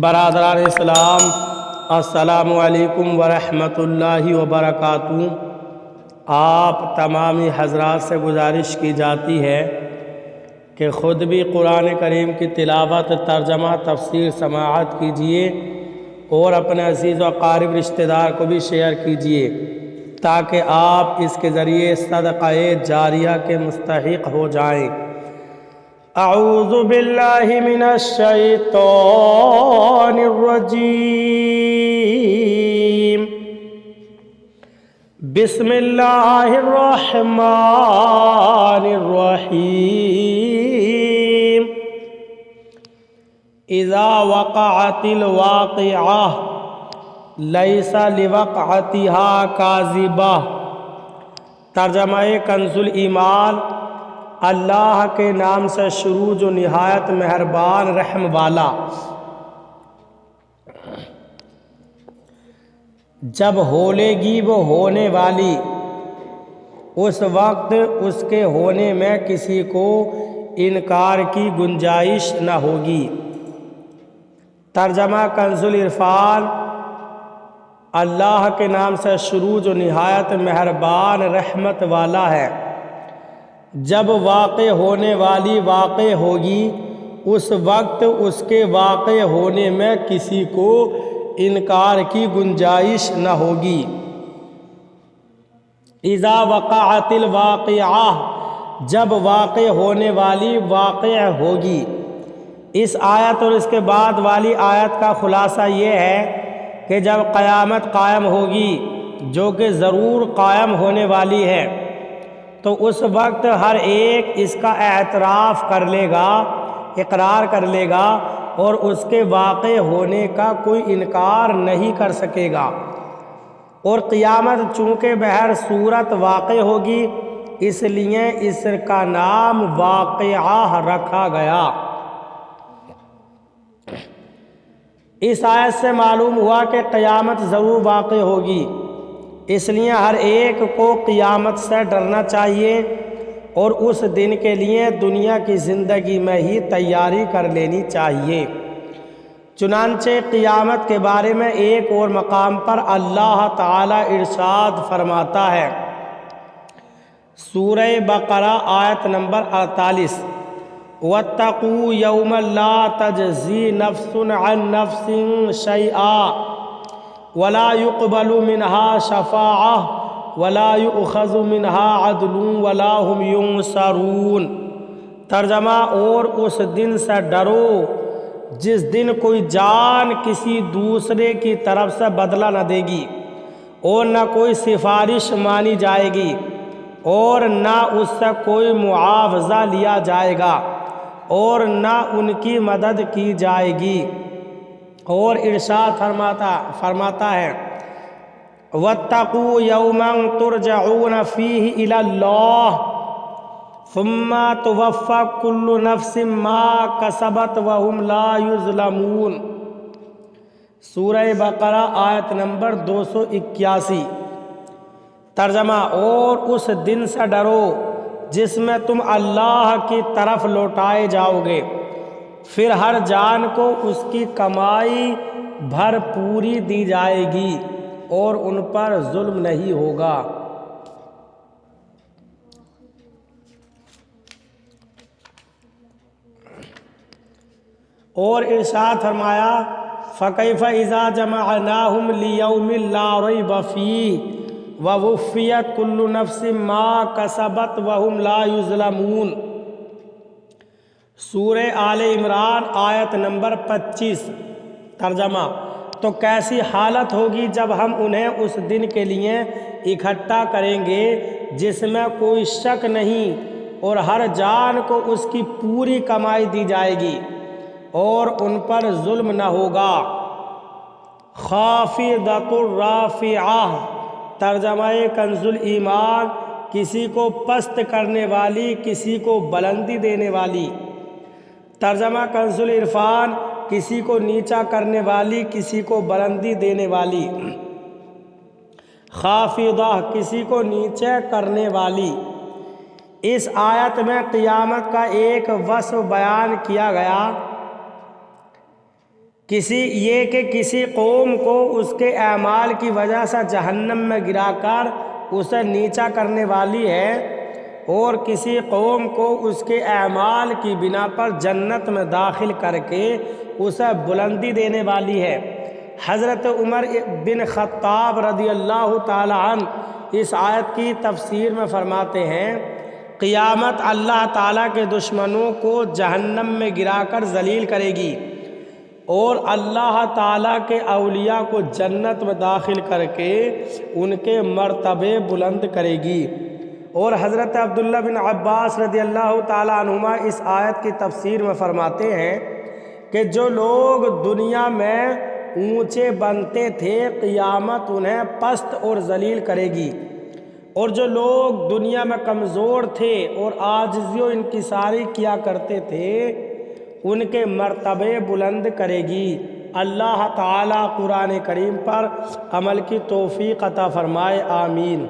برادران اسلام، السلام علیکم ورحمۃ اللہ وبرکاتہ۔ آپ تمامی حضرات سے گزارش کی جاتی ہے کہ خود بھی قرآن کریم کی تلاوت، ترجمہ، تفسیر سماعت کیجیے اور اپنے عزیز و اقارب رشتہ دار کو بھی شیئر کیجیے تاکہ آپ اس کے ذریعے صدقہ جاریہ کے مستحق ہو جائیں۔ اعوذ باللہ من الشیطان الرجیم، بسم اللہ الرحمن الرحیم۔ اذا وقعت الواقعہ لیس لوقعتها کاذبہ۔ ترجمہ کنز الایمان۔ اللہ کے نام سے شروع جو نہایت مہربان رحم والا۔ جب ہولے گی وہ ہونے والی، اس وقت اس کے ہونے میں کسی کو انکار کی گنجائش نہ ہوگی۔ ترجمہ کنز العرفان۔ اللہ کے نام سے شروع جو نہایت مہربان رحمت والا ہے۔ جب واقع ہونے والی واقع ہوگی، اس وقت اس کے واقع ہونے میں کسی کو انکار کی گنجائش نہ ہوگی۔ اذا وقعت الواقعہ، جب واقع ہونے والی واقع ہوگی۔ اس آیت اور اس کے بعد والی آیت کا خلاصہ یہ ہے کہ جب قیامت قائم ہوگی، جو کہ ضرور قائم ہونے والی ہے، تو اس وقت ہر ایک اس کا اعتراف کر لے گا، اقرار کر لے گا اور اس کے واقع ہونے کا کوئی انکار نہیں کر سکے گا۔ اور قیامت چونکہ بہر صورت واقع ہوگی، اس لیے اس کا نام واقعہ رکھا گیا۔ اس آیت سے معلوم ہوا کہ قیامت ضرور واقع ہوگی، اس لیے ہر ایک کو قیامت سے ڈرنا چاہیے اور اس دن کے لیے دنیا کی زندگی میں ہی تیاری کر لینی چاہیے۔ چنانچہ قیامت کے بارے میں ایک اور مقام پر اللہ تعالی ارشاد فرماتا ہے، سورہ بقرہ آیت نمبر 48، وَاتَّقُوا يَوْمًا لَا تَجْزِي نَفْسٌ عَن نَفْسٍ شَيْئًا وَلَا يُقْبَلُ مِنْهَا شَفَاعَةٌ وَلَا يُؤْخَذُ مِنْهَا عَدْلٌ وَلَا هُمْ يُنصَرُونَ۔ ترجمہ، اور اس دن سے ڈرو جس دن کوئی جان کسی دوسرے کی طرف سے بدلہ نہ دے گی اور نہ کوئی سفارش مانی جائے گی اور نہ اس سے کوئی معاوضہ لیا جائے گا اور نہ ان کی مدد کی جائے گی۔ اور ارشاد فرماتا ہے، وَاتَّقُوا يَوْمًا تُرْجَعُونَ فِيهِ إِلَى اللَّهِ ثُمَّ تُوَفَّى كُلُّ نَفْسٍ مَا كَسَبَتْ وَهُمْ لَا يُظْلَمُونَ۔ سورہ بقرہ آیت نمبر 281۔ ترجمہ، اور اس دن سے ڈرو جس میں تم اللہ کی طرف لوٹائے جاؤ گے، پھر ہر جان کو اس کی کمائی بھرپوری دی جائے گی اور ان پر ظلم نہیں ہوگا۔ اور ارشاد فرمایا، فَكَيْفَ إِذَا جَمَعْنَاهُمْ لِيَوْمٍ لَا رَيْبَ فِيهِ وَوُفِّيَتْ كُلُّ نَفْسٍ مَا كَسَبَتْ وَهُمْ لَا يُظْلَمُونَ۔ سورہ آل عمران آیت نمبر 25۔ ترجمہ، تو کیسی حالت ہوگی جب ہم انہیں اس دن کے لیے اکٹھا کریں گے جس میں کوئی شک نہیں اور ہر جان کو اس کی پوری کمائی دی جائے گی اور ان پر ظلم نہ ہوگا۔ خافضۃ الرافعہ۔ ترجمہ کنز الایمان، کسی کو پست کرنے والی، کسی کو بلندی دینے والی۔ ترجمہ کنز العرفان، کسی کو نیچا کرنے والی، کسی کو بلندی دینے والی۔ خافضہ، کسی کو نیچے کرنے والی۔ اس آیت میں قیامت کا ایک وصف بیان کیا گیا کسی قوم کو اس کے اعمال کی وجہ سے جہنم میں گرا کر اسے نیچا کرنے والی ہے، اور کسی قوم کو اس کے اعمال کی بنا پر جنت میں داخل کر کے اسے بلندی دینے والی ہے۔ حضرت عمر بن خطاب رضی اللہ تعالی عنہ اس آیت کی تفسیر میں فرماتے ہیں، قیامت اللہ تعالیٰ کے دشمنوں کو جہنم میں گرا کر ذلیل کرے گی، اور اللہ تعالیٰ کے اولیاء کو جنت میں داخل کر کے ان کے مرتبے بلند کرے گی۔ اور حضرت عبداللہ بن عباس رضی اللہ تعالیٰ عنہما اس آیت کی تفسیر میں فرماتے ہیں کہ جو لوگ دنیا میں اونچے بنتے تھے قیامت انہیں پست اور ذلیل کرے گی، اور جو لوگ دنیا میں کمزور تھے اور عاجزی و انکساری کیا کرتے تھے ان کے مرتبے بلند کرے گی۔ اللہ تعالیٰ قرآن کریم پر عمل کی توفیق عطا فرمائے، آمین۔